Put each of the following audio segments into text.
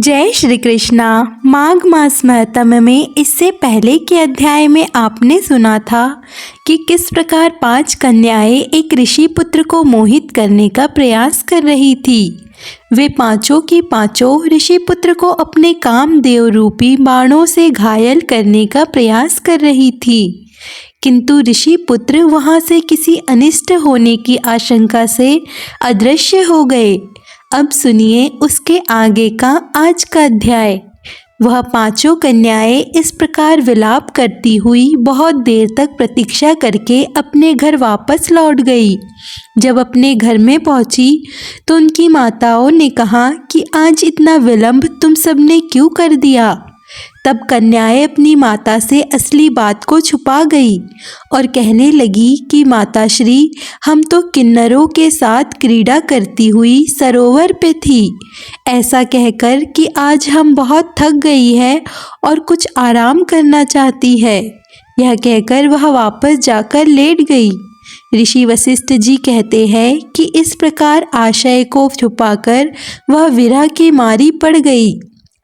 जय श्री कृष्णा। माघ मास महात्म्य में इससे पहले के अध्याय में आपने सुना था कि किस प्रकार 5 कन्याएं एक ऋषि पुत्र को मोहित करने का प्रयास कर रही थी। वे पांचों की पांचों ऋषि पुत्र को अपने कामदेव रूपी बाणों से घायल करने का प्रयास कर रही थी, किंतु ऋषि पुत्र वहां से किसी अनिष्ट होने की आशंका से अदृश्य हो गए। अब सुनिए उसके आगे का आज का अध्याय। वह पांचों कन्याएं इस प्रकार विलाप करती हुई बहुत देर तक प्रतीक्षा करके अपने घर वापस लौट गई। जब अपने घर में पहुंची तो उनकी माताओं ने कहा कि आज इतना विलंब तुम सबने क्यों कर दिया। तब कन्याएं अपनी माता से असली बात को छुपा गई और कहने लगी कि माताश्री, हम तो किन्नरों के साथ क्रीड़ा करती हुई सरोवर पे थी। ऐसा कहकर कि आज हम बहुत थक गई है और कुछ आराम करना चाहती है। यह कहकर वह वापस जाकर लेट गई। ऋषि वशिष्ठ जी कहते हैं कि इस प्रकार आशय को छुपाकर वह विरह की मारी पड़ गई।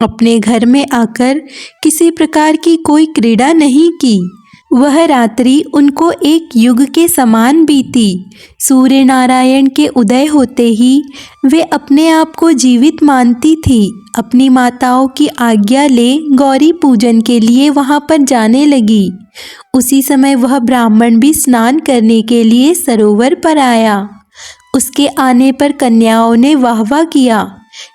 अपने घर में आकर किसी प्रकार की कोई क्रीड़ा नहीं की। वह रात्रि उनको एक युग के समान बीती। सूर्य नारायण के उदय होते ही वे अपने आप को जीवित मानती थी। अपनी माताओं की आज्ञा ले गौरी पूजन के लिए वहां पर जाने लगी। उसी समय वह ब्राह्मण भी स्नान करने के लिए सरोवर पर आया। उसके आने पर कन्याओं ने वाहवाह किया,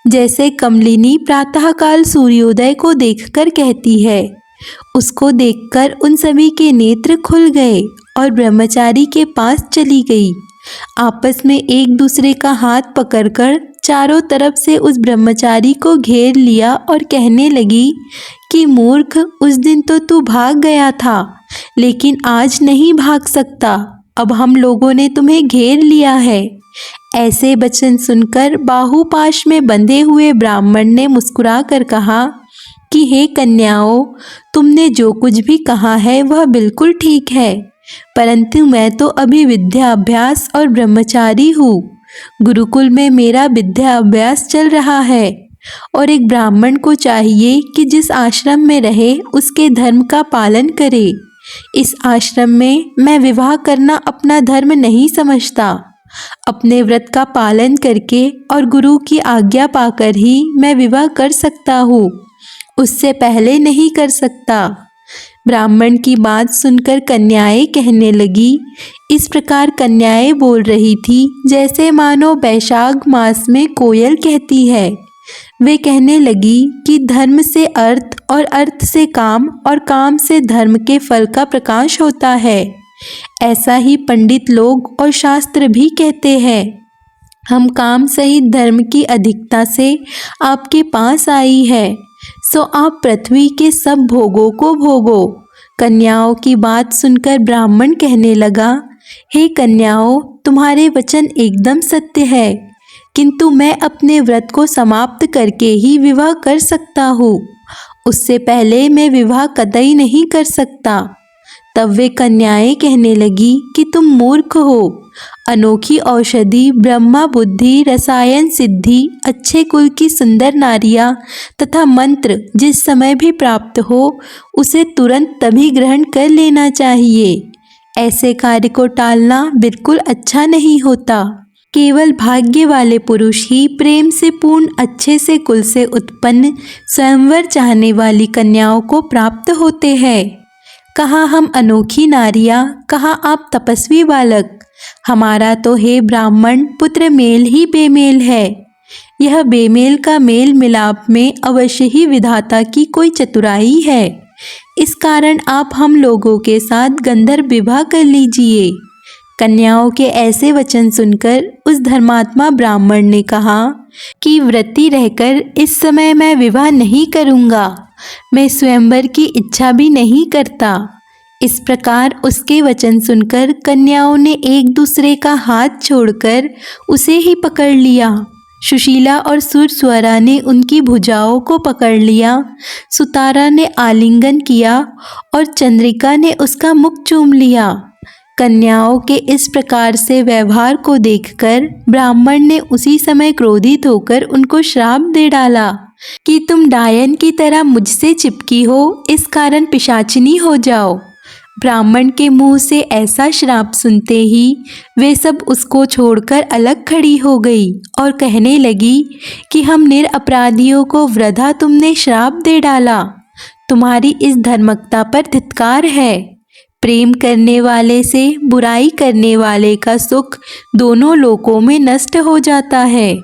जैसे कमलिनी प्रातःकाल सूर्योदय को देखकर कहती है। उसको देखकर उन सभी के नेत्र खुल गए और ब्रह्मचारी के पास चली गई। आपस में एक दूसरे का हाथ पकड़कर चारों तरफ से उस ब्रह्मचारी को घेर लिया और कहने लगी कि मूर्ख, उस दिन तो तू भाग गया था, लेकिन आज नहीं भाग सकता। अब हम लोगों ने तुम्हें घेर लिया है। ऐसे वचन सुनकर बाहुपाश में बंधे हुए ब्राह्मण ने मुस्कुराकर कहा कि हे कन्याओं, तुमने जो कुछ भी कहा है वह बिल्कुल ठीक है, परंतु मैं तो अभी विद्या अभ्यास और ब्रह्मचारी हूँ। गुरुकुल में मेरा विद्या अभ्यास चल रहा है और एक ब्राह्मण को चाहिए कि जिस आश्रम में रहे उसके धर्म का पालन करे। इस आश्रम में मैं विवाह करना अपना धर्म नहीं समझता। अपने व्रत का पालन करके और गुरु की आज्ञा पाकर ही मैं विवाह कर सकता हूँ, उससे पहले नहीं कर सकता। ब्राह्मण की बात सुनकर कन्याएं कहने लगी। इस प्रकार कन्याएं बोल रही थी जैसे मानो बैशाख मास में कोयल कहती है। वे कहने लगी कि धर्म से अर्थ और अर्थ से काम और काम से धर्म के फल का प्रकाश होता है। ऐसा ही पंडित लोग और शास्त्र भी कहते हैं। हम काम सहित धर्म की अधिकता से आपके पास आई है, सो आप पृथ्वी के सब भोगों को भोगो। कन्याओं की बात सुनकर ब्राह्मण कहने लगा, हे कन्याओं, तुम्हारे वचन एकदम सत्य है, किंतु मैं अपने व्रत को समाप्त करके ही विवाह कर सकता हूँ, उससे पहले मैं विवाह कतई नहीं कर सकता। तब वे कन्याएं कहने लगी कि तुम मूर्ख हो। अनोखी औषधि, ब्रह्मा बुद्धि, रसायन सिद्धि, अच्छे कुल की सुंदर नारियां तथा मंत्र जिस समय भी प्राप्त हो उसे तुरंत तभी ग्रहण कर लेना चाहिए। ऐसे कार्य को टालना बिल्कुल अच्छा नहीं होता। केवल भाग्य वाले पुरुष ही प्रेम से पूर्ण अच्छे से कुल से उत्पन्न स्वयंवर चाहने वाली कन्याओं को प्राप्त होते हैं। कहाँ हम अनोखी नारियां, कहाँ आप तपस्वी बालक। हमारा तो हे ब्राह्मण पुत्र मेल ही बेमेल है। यह बेमेल का मेल मिलाप में अवश्य ही विधाता की कोई चतुराई है। इस कारण आप हम लोगों के साथ गंधर्व विवाह कर लीजिए। कन्याओं के ऐसे वचन सुनकर उस धर्मात्मा ब्राह्मण ने कहा कि व्रती रहकर इस समय मैं विवाह नहीं करूँगा, मैं स्वयंवर की इच्छा भी नहीं करता। इस प्रकार उसके वचन सुनकर कन्याओं ने एक दूसरे का हाथ छोड़कर उसे ही पकड़ लिया। सुशीला और सुरस्वरा ने उनकी भुजाओं को पकड़ लिया, सुतारा ने आलिंगन किया और चंद्रिका ने उसका मुख चूम लिया। कन्याओं के इस प्रकार से व्यवहार को देखकर ब्राह्मण ने उसी समय क्रोधित होकर उनको श्राप दे डाला कि तुम डायन की तरह मुझसे चिपकी हो, इस कारण पिशाचिनी हो जाओ। ब्राह्मण के मुंह से ऐसा श्राप सुनते ही वे सब उसको छोड़कर अलग खड़ी हो गई और कहने लगी कि हम निरपराधियों को वृथा तुमने श्राप दे डाला। तुम्हारी इस धर्मकता पर धिक्कार है। प्रेम करने वाले से बुराई करने वाले का सुख दोनों लोकों में नष्ट हो जाता है।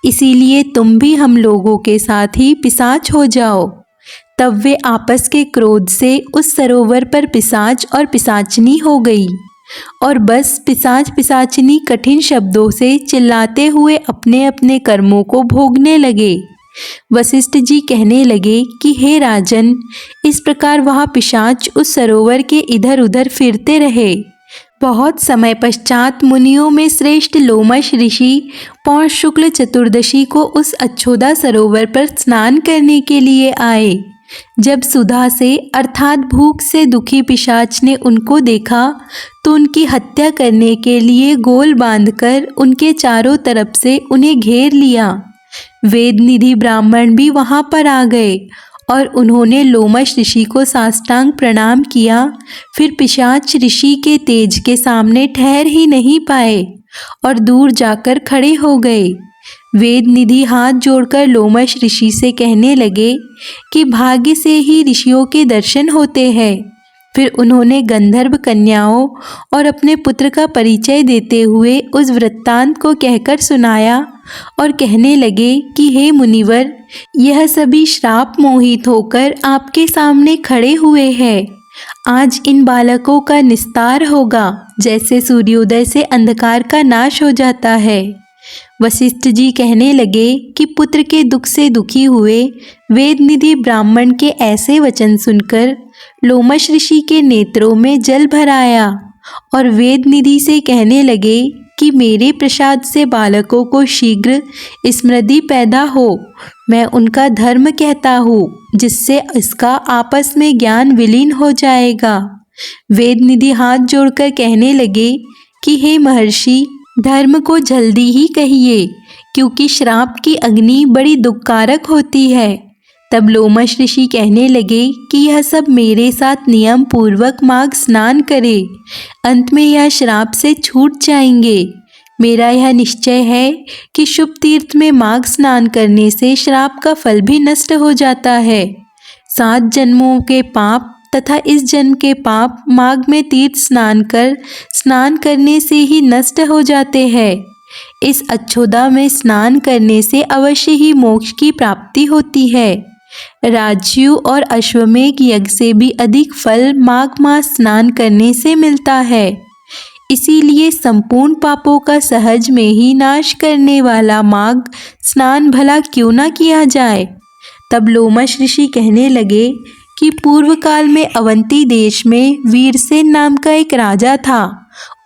इसीलिए तुम भी हम लोगों के साथ ही पिशाच हो जाओ। तब वे आपस के क्रोध से उस सरोवर पर पिशाच और पिशाचनी हो गई और बस पिशाच पिशाचनी कठिन शब्दों से चिल्लाते हुए अपने अपने कर्मों को भोगने लगे। वशिष्ठ जी कहने लगे कि हे राजन, इस प्रकार वहाँ पिशाच उस सरोवर के इधर उधर फिरते रहे। बहुत समय पश्चात मुनियों में श्रेष्ठ लोमश ऋषि पौष शुक्ल चतुर्दशी को उस अच्छोदा सरोवर पर स्नान करने के लिए आए। जब सुधा से अर्थात भूख से दुखी पिशाच ने उनको देखा तो उनकी हत्या करने के लिए गोल बांधकर उनके चारों तरफ से उन्हें घेर लिया। वेद निधि ब्राह्मण भी वहां पर आ गए और उन्होंने लोमश ऋषि को साष्टांग प्रणाम किया। फिर पिशाच ऋषि के तेज के सामने ठहर ही नहीं पाए और दूर जाकर खड़े हो गए। वेद निधि हाथ जोड़कर लोमश ऋषि से कहने लगे कि भाग्य से ही ऋषियों के दर्शन होते हैं। फिर उन्होंने गंधर्व कन्याओं और अपने पुत्र का परिचय देते हुए उस वृत्तांत को कहकर सुनाया और कहने लगे कि हे मुनिवर, यह सभी श्राप मोहित होकर आपके सामने खड़े हुए हैं। आज इन बालकों का निस्तार होगा, जैसे सूर्योदय से अंधकार का नाश हो जाता है। वशिष्ठ जी कहने लगे कि पुत्र के दुख से दुखी हुए वेद निधि ब्राह्मण के ऐसे वचन सुनकर लोमश ऋषि के नेत्रों में जल भर आया और वेद निधि से कहने लगे कि मेरे प्रसाद से बालकों को शीघ्र स्मृति पैदा हो। मैं उनका धर्म कहता हूँ, जिससे इसका आपस में ज्ञान विलीन हो जाएगा। वेद निधि हाथ जोड़कर कहने लगे कि हे महर्षि, धर्म को जल्दी ही कहिए, क्योंकि श्राप की अग्नि बड़ी दुखकारक होती है। तब लोमश ऋषि कहने लगे कि यह सब मेरे साथ नियम पूर्वक माघ स्नान करे, अंत में यह श्राप से छूट जाएंगे। मेरा यह निश्चय है कि शुभ तीर्थ में माघ स्नान करने से श्राप का फल भी नष्ट हो जाता है। 7 जन्मों के पाप तथा इस जन्म के पाप माघ में तीर्थ स्नान करने से ही नष्ट हो जाते हैं। इस अच्छोदा में स्नान करने से अवश्य ही मोक्ष की प्राप्ति होती है। राजयु और अश्वमेघ यज्ञ से भी अधिक फल माघ मास स्नान करने से मिलता है। इसीलिए संपूर्ण पापों का सहज में ही नाश करने वाला माघ स्नान भला क्यों ना किया जाए। तब लोमश ऋषि कहने लगे कि पूर्व काल में अवंती देश में वीरसेन नाम का एक राजा था।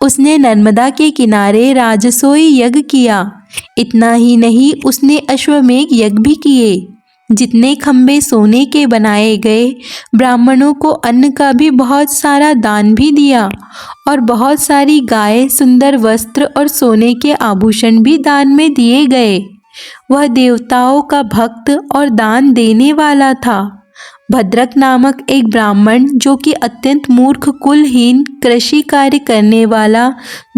उसने नर्मदा के किनारे राजसोई यज्ञ किया। इतना ही नहीं, उसने अश्वमेघ यज्ञ भी किए। जितने खंबे सोने के बनाए गए, ब्राह्मणों को अन्न का भी बहुत सारा दान भी दिया और बहुत सारी गाय, सुंदर वस्त्र और सोने के आभूषण भी दान में दिए गए। वह देवताओं का भक्त और दान देने वाला था। भद्रक नामक एक ब्राह्मण, जो कि अत्यंत मूर्ख, कुलहीन, कृषि कार्य करने वाला,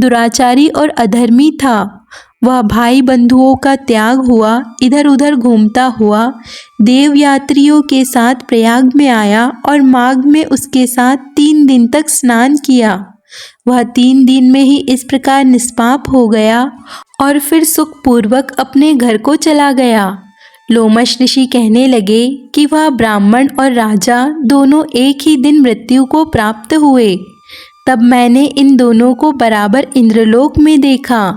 दुराचारी और अधर्मी था, वह भाई बंधुओं का त्याग हुआ इधर उधर घूमता हुआ देव यात्रियों के साथ प्रयाग में आया और माघ में उसके साथ 3 दिन तक स्नान किया। वह 3 दिन में ही इस प्रकार निष्पाप हो गया और फिर सुखपूर्वक अपने घर को चला गया। लोमश ऋषि कहने लगे कि वह ब्राह्मण और राजा दोनों एक ही दिन मृत्यु को प्राप्त हुए। तब मैंने इन दोनों को बराबर इंद्रलोक में देखा।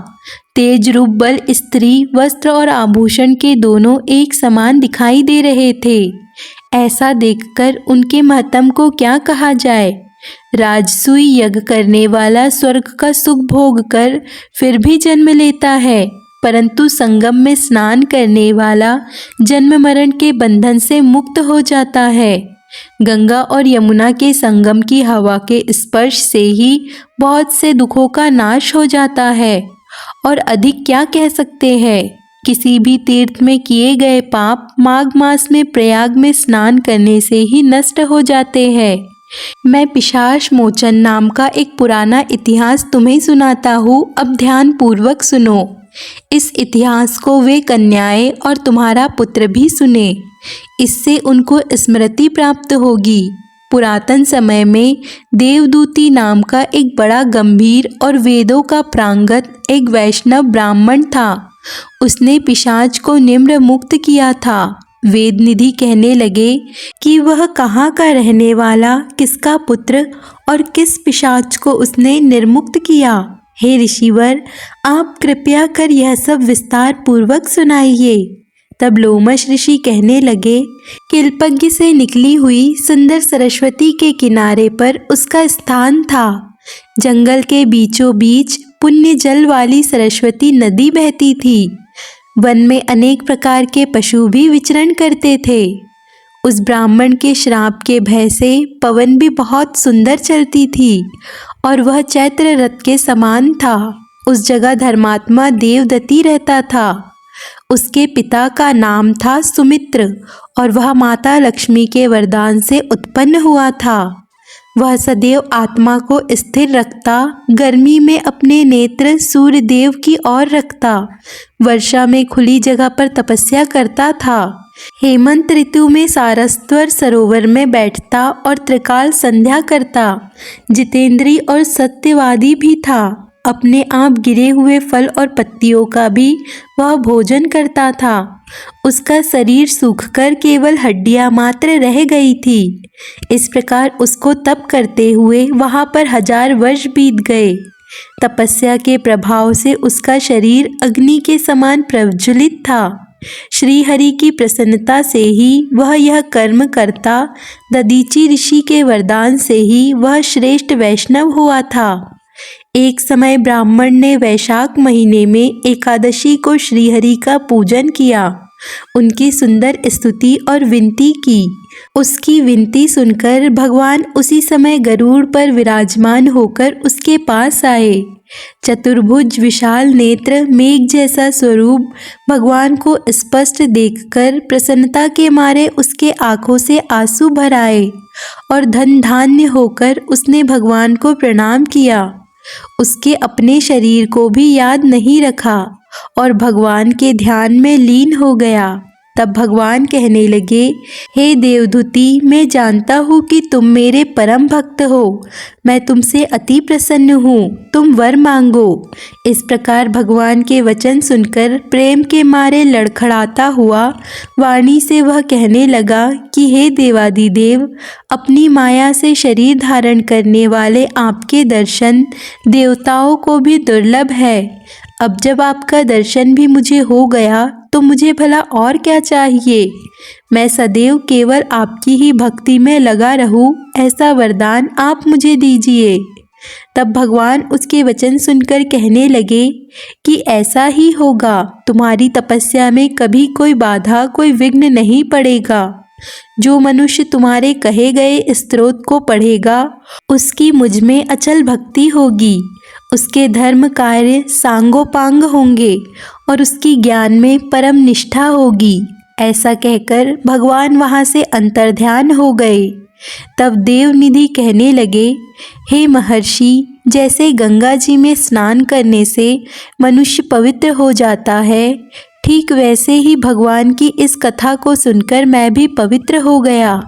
तेज रूप बल, स्त्री, वस्त्र और आभूषण के दोनों एक समान दिखाई दे रहे थे। ऐसा देखकर उनके महत्म को क्या कहा जाए। राजसूय यज्ञ करने वाला स्वर्ग का सुख भोग कर फिर भी जन्म लेता है, परंतु संगम में स्नान करने वाला जन्म मरण के बंधन से मुक्त हो जाता है। गंगा और यमुना के संगम की हवा के स्पर्श से ही बहुत से दुखों का नाश हो जाता है। और अधिक क्या कह सकते हैं। किसी भी तीर्थ में किए गए पाप माघ मास में प्रयाग में स्नान करने से ही नष्ट हो जाते हैं। मैं पिशाच मोचन नाम का एक पुराना इतिहास तुम्हें सुनाता हूँ, अब ध्यान पूर्वक सुनो। इस इतिहास को वे कन्याएं और तुम्हारा पुत्र भी सुने, इससे उनको स्मृति प्राप्त होगी। पुरातन समय में देवदूती नाम का एक बड़ा गंभीर और वेदों का प्रांगत एक वैष्णव ब्राह्मण था। उसने पिशाच को निम्र मुक्त किया था। वेद निधि कहने लगे कि वह कहाँ का रहने वाला, किसका पुत्र और किस पिशाच को उसने निर्मुक्त किया। हे ऋषिवर, आप कृपया कर यह सब विस्तार पूर्वक सुनाइए। तब लोमश ऋषि कहने लगे, किल्पज्ञ से निकली हुई सुंदर सरस्वती के किनारे पर उसका स्थान था। जंगल के बीचों बीच पुण्य जल वाली सरस्वती नदी बहती थी। वन में अनेक प्रकार के पशु भी विचरण करते थे। उस ब्राह्मण के श्राप के भय से पवन भी बहुत सुंदर चलती थी और वह चैत्र रथ के समान था। उस जगह धर्मात्मा देवदत्ती रहता था। उसके पिता का नाम था सुमित्र और वह माता लक्ष्मी के वरदान से उत्पन्न हुआ था। वह सदैव आत्मा को स्थिर रखता, गर्मी में अपने नेत्र सूर्य देव की ओर रखता, वर्षा में खुली जगह पर तपस्या करता था, हेमंत ऋतु में सारस्वत सरोवर में बैठता और त्रिकाल संध्या करता, जितेंद्री और सत्यवादी भी था। अपने आप गिरे हुए फल और पत्तियों का भी वह भोजन करता था। उसका शरीर सूखकर केवल हड्डियां मात्र रह गई थी। इस प्रकार उसको तप करते हुए वहां पर 1000 वर्ष बीत गए। तपस्या के प्रभाव से उसका शरीर अग्नि के समान प्रज्वलित था। श्री हरि की प्रसन्नता से ही वह यह कर्म करता। दधीचि ऋषि के वरदान से ही वह श्रेष्ठ वैष्णव हुआ था। एक समय ब्राह्मण ने वैशाख महीने में एकादशी को श्रीहरि का पूजन किया, उनकी सुंदर स्तुति और विनती की। उसकी विनती सुनकर भगवान उसी समय गरुड़ पर विराजमान होकर उसके पास आए। चतुर्भुज विशाल नेत्र, मेघ जैसा स्वरूप भगवान को स्पष्ट देखकर प्रसन्नता के मारे उसके आंखों से आंसू भर आए और धन धान्य होकर उसने भगवान को प्रणाम किया। उसके अपने शरीर को भी याद नहीं रखा और भगवान के ध्यान में लीन हो गया। तब भगवान कहने लगे, हे देवदूती, मैं जानता हूँ कि तुम मेरे परम भक्त हो। मैं तुमसे अति प्रसन्न हूँ, तुम वर मांगो। इस प्रकार भगवान के वचन सुनकर प्रेम के मारे लड़खड़ाता हुआ वाणी से वह कहने लगा कि हे देवादिदेव, अपनी माया से शरीर धारण करने वाले आपके दर्शन देवताओं को भी दुर्लभ है। अब जब आपका दर्शन भी मुझे हो गया तो मुझे भला और क्या चाहिए। मैं सदैव केवल आपकी ही भक्ति में लगा रहूं, ऐसा वरदान आप मुझे दीजिए। तब भगवान उसके वचन सुनकर कहने लगे कि ऐसा ही होगा। तुम्हारी तपस्या में कभी कोई बाधा, कोई विघ्न नहीं पड़ेगा। जो मनुष्य तुम्हारे कहे गए स्तोत्र को पढ़ेगा, उसकी मुझ में अचल भक्ति होगी। उसके धर्म कार्य सांगोपांग होंगे और उसकी ज्ञान में परम निष्ठा होगी। ऐसा कहकर भगवान वहाँ से अंतर्ध्यान हो गए। तब देवनिधि कहने लगे, हे महर्षि, जैसे गंगा जी में स्नान करने से मनुष्य पवित्र हो जाता है, ठीक वैसे ही भगवान की इस कथा को सुनकर मैं भी पवित्र हो गया।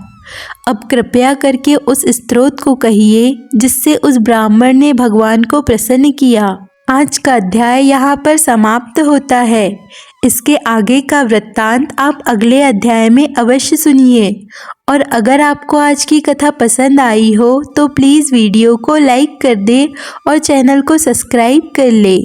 अब कृपया करके उस स्तोत्र को कहिए जिससे उस ब्राह्मण ने भगवान को प्रसन्न किया। आज का अध्याय यहाँ पर समाप्त होता है। इसके आगे का वृत्तांत आप अगले अध्याय में अवश्य सुनिए। और अगर आपको आज की कथा पसंद आई हो तो प्लीज़ वीडियो को लाइक कर दे और चैनल को सब्सक्राइब कर ले।